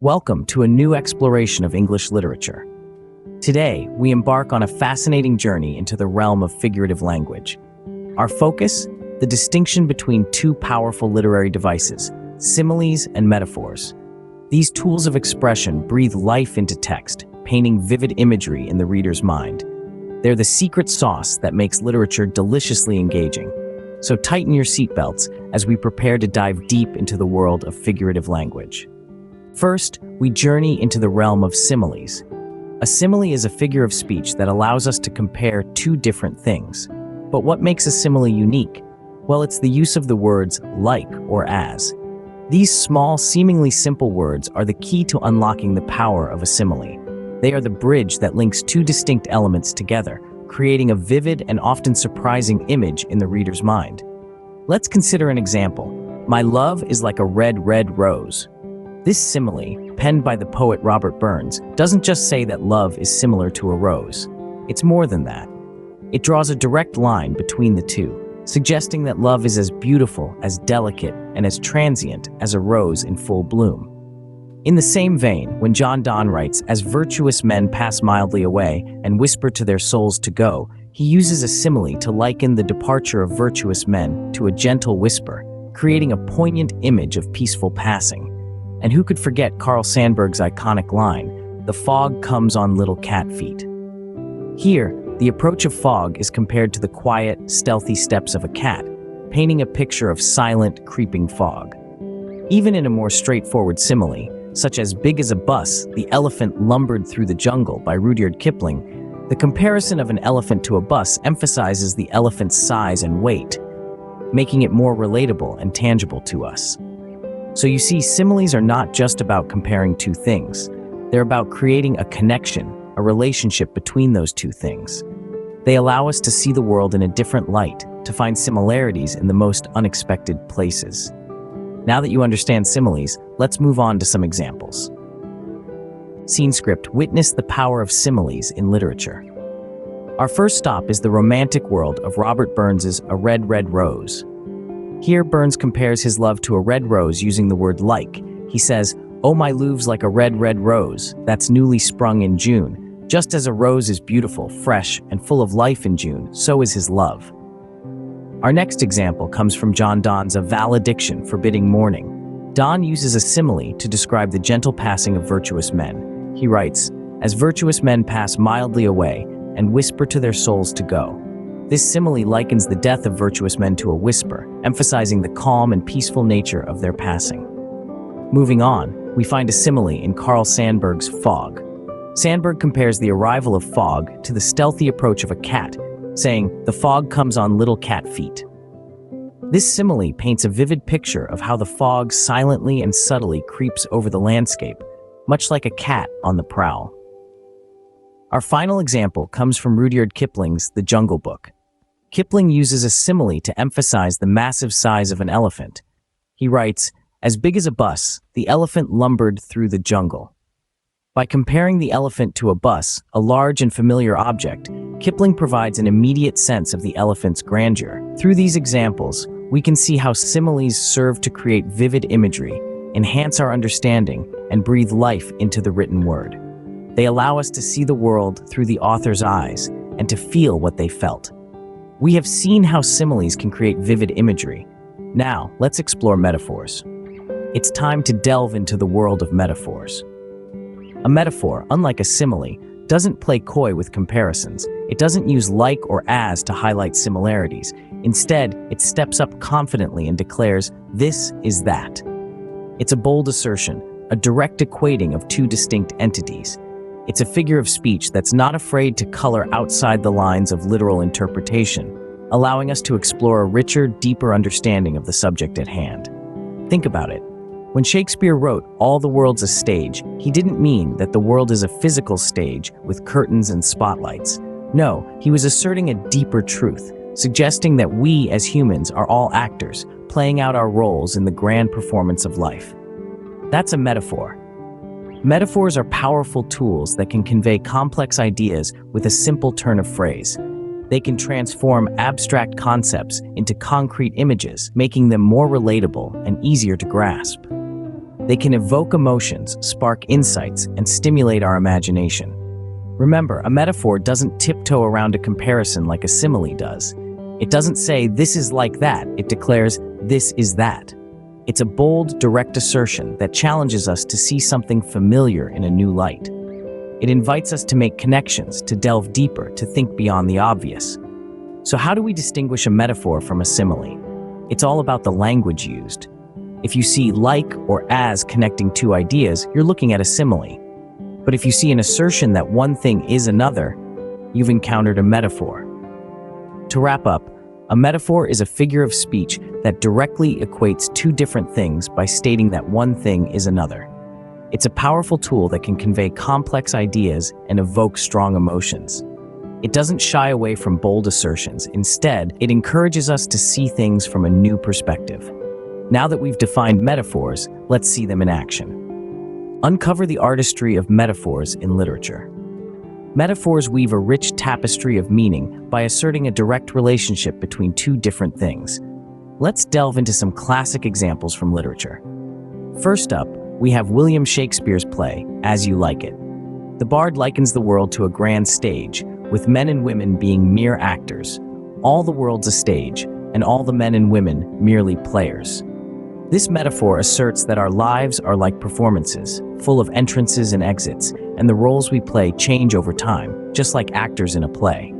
Welcome to a new exploration of English literature. Today, we embark on a fascinating journey into the realm of figurative language. Our focus? The distinction between two powerful literary devices, similes and metaphors. These tools of expression breathe life into text, painting vivid imagery in the reader's mind. They're the secret sauce that makes literature deliciously engaging. So tighten your seatbelts as we prepare to dive deep into the world of figurative language. First, we journey into the realm of similes. A simile is a figure of speech that allows us to compare two different things. But what makes a simile unique? Well, it's the use of the words like or as. These small, seemingly simple words are the key to unlocking the power of a simile. They are the bridge that links two distinct elements together, creating a vivid and often surprising image in the reader's mind. Let's consider an example. My love is like a red, red rose. This simile, penned by the poet Robert Burns, doesn't just say that love is similar to a rose. It's more than that. It draws a direct line between the two, suggesting that love is as beautiful, as delicate, and as transient as a rose in full bloom. In the same vein, when Donne writes, "As virtuous men pass mildly away and whisper to their souls to go," he uses a simile to liken the departure of virtuous men to a gentle whisper, creating a poignant image of peaceful passing. And who could forget Carl Sandburg's iconic line, "The fog comes on little cat feet." Here, the approach of fog is compared to the quiet, stealthy steps of a cat, painting a picture of silent, creeping fog. Even in a more straightforward simile, such as "Big as a bus, the elephant lumbered through the jungle" by Rudyard Kipling, the comparison of an elephant to a bus emphasizes the elephant's size and weight, making it more relatable and tangible to us. So you see, similes are not just about comparing two things. They're about creating a connection, a relationship between those two things. They allow us to see the world in a different light, to find similarities in the most unexpected places. Now that you understand similes, let's move on to some examples. Scene script: witness the power of similes in literature. Our first stop is the romantic world of Robert Burns's A Red, Red Rose. Here, Burns compares his love to a red rose using the word like. He says, "Oh, my Luve's like a red, red rose that's newly sprung in June. Just as a rose is beautiful, fresh, and full of life in June, so is his love." Our next example comes from Donne's A Valediction, forbidding mourning. Donne uses a simile to describe the gentle passing of virtuous men. He writes, "As virtuous men pass mildly away and whisper to their souls to go." This simile likens the death of virtuous men to a whisper, emphasizing the calm and peaceful nature of their passing. Moving on, we find a simile in Carl Sandburg's Fog. Sandburg compares the arrival of fog to the stealthy approach of a cat, saying, "The fog comes on little cat feet." This simile paints a vivid picture of how the fog silently and subtly creeps over the landscape, much like a cat on the prowl. Our final example comes from Rudyard Kipling's The Jungle Book. Kipling uses a simile to emphasize the massive size of an elephant. He writes, "As big as a bus, the elephant lumbered through the jungle." By comparing the elephant to a bus, a large and familiar object, Kipling provides an immediate sense of the elephant's grandeur. Through these examples, we can see how similes serve to create vivid imagery, enhance our understanding, and breathe life into the written word. They allow us to see the world through the author's eyes and to feel what they felt. We have seen how similes can create vivid imagery. Now, let's explore metaphors. It's time to delve into the world of metaphors. A metaphor, unlike a simile, doesn't play coy with comparisons. It doesn't use like or as to highlight similarities. Instead, it steps up confidently and declares, "This is that." It's a bold assertion, a direct equating of two distinct entities. It's a figure of speech that's not afraid to color outside the lines of literal interpretation, allowing us to explore a richer, deeper understanding of the subject at hand. Think about it. When Shakespeare wrote "All the world's a stage," he didn't mean that the world is a physical stage with curtains and spotlights. No, he was asserting a deeper truth, suggesting that we as humans are all actors, playing out our roles in the grand performance of life. That's a metaphor. Metaphors are powerful tools that can convey complex ideas with a simple turn of phrase. They can transform abstract concepts into concrete images, making them more relatable and easier to grasp. They can evoke emotions, spark insights, and stimulate our imagination. Remember, a metaphor doesn't tiptoe around a comparison like a simile does. It doesn't say, "This is like that." It declares, "This is that." It's a bold, direct assertion that challenges us to see something familiar in a new light. It invites us to make connections, to delve deeper, to think beyond the obvious. So how do we distinguish a metaphor from a simile? It's all about the language used. If you see like or as connecting two ideas, you're looking at a simile. But if you see an assertion that one thing is another, you've encountered a metaphor. To wrap up, a metaphor is a figure of speech that directly equates two different things by stating that one thing is another. It's a powerful tool that can convey complex ideas and evoke strong emotions. It doesn't shy away from bold assertions. Instead, it encourages us to see things from a new perspective. Now that we've defined metaphors, let's see them in action. Uncover the artistry of metaphors in literature. Metaphors weave a rich tapestry of meaning by asserting a direct relationship between two different things. Let's delve into some classic examples from literature. First up, we have William Shakespeare's play, As You Like It. The bard likens the world to a grand stage, with men and women being mere actors. All the world's a stage, and all the men and women merely players. This metaphor asserts that our lives are like performances, full of entrances and exits, and the roles we play change over time, just like actors in a play.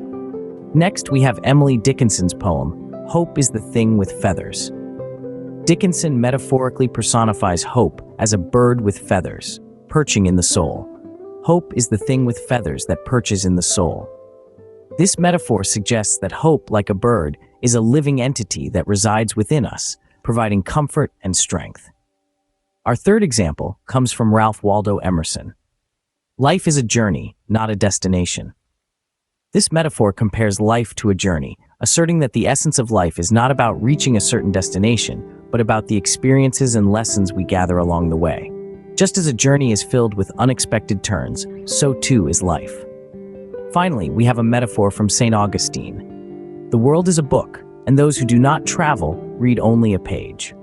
Next, we have Emily Dickinson's poem, Hope is the Thing with Feathers. Dickinson metaphorically personifies hope as a bird with feathers, perching in the soul. Hope is the thing with feathers that perches in the soul. This metaphor suggests that hope, like a bird, is a living entity that resides within us, providing comfort and strength. Our third example comes from Ralph Waldo Emerson. Life is a journey, not a destination. This metaphor compares life to a journey, asserting that the essence of life is not about reaching a certain destination, but about the experiences and lessons we gather along the way. Just as a journey is filled with unexpected turns, so too is life. Finally, we have a metaphor from St. Augustine. The world is a book, and those who do not travel read only a page.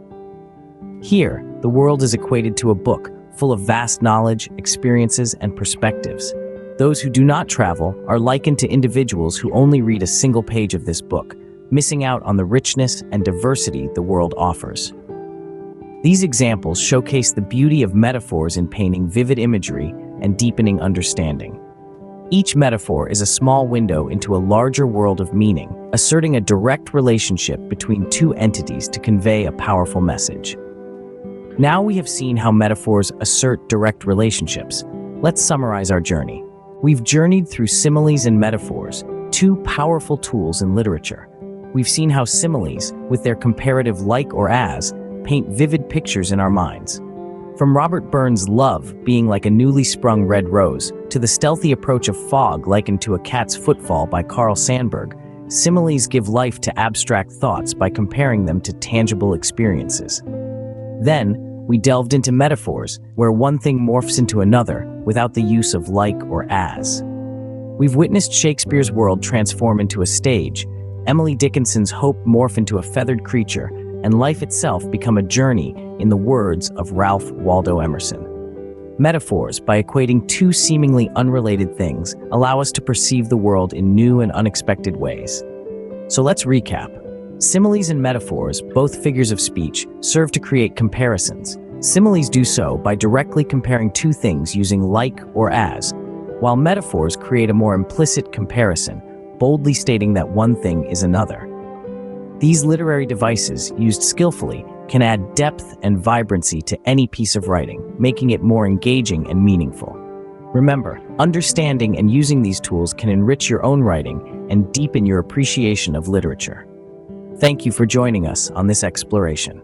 Here, the world is equated to a book full of vast knowledge, experiences, and perspectives. Those who do not travel are likened to individuals who only read a single page of this book, missing out on the richness and diversity the world offers. These examples showcase the beauty of metaphors in painting vivid imagery and deepening understanding. Each metaphor is a small window into a larger world of meaning, asserting a direct relationship between two entities to convey a powerful message. Now we have seen how metaphors assert direct relationships. Let's summarize our journey. We've journeyed through similes and metaphors, two powerful tools in literature. We've seen how similes, with their comparative like or as, paint vivid pictures in our minds. From Robert Burns' love being like a newly sprung red rose, to the stealthy approach of fog likened to a cat's footfall by Carl Sandburg, similes give life to abstract thoughts by comparing them to tangible experiences. Then, we delved into metaphors, where one thing morphs into another without the use of like or as. We've witnessed Shakespeare's world transform into a stage, Emily Dickinson's hope morph into a feathered creature, and life itself become a journey, in the words of Ralph Waldo Emerson. Metaphors, by equating two seemingly unrelated things, allow us to perceive the world in new and unexpected ways. So let's recap. Similes and metaphors, both figures of speech, serve to create comparisons. Similes do so by directly comparing two things using like or as, while metaphors create a more implicit comparison, boldly stating that one thing is another. These literary devices, used skillfully, can add depth and vibrancy to any piece of writing, making it more engaging and meaningful. Remember, understanding and using these tools can enrich your own writing and deepen your appreciation of literature. Thank you for joining us on this exploration.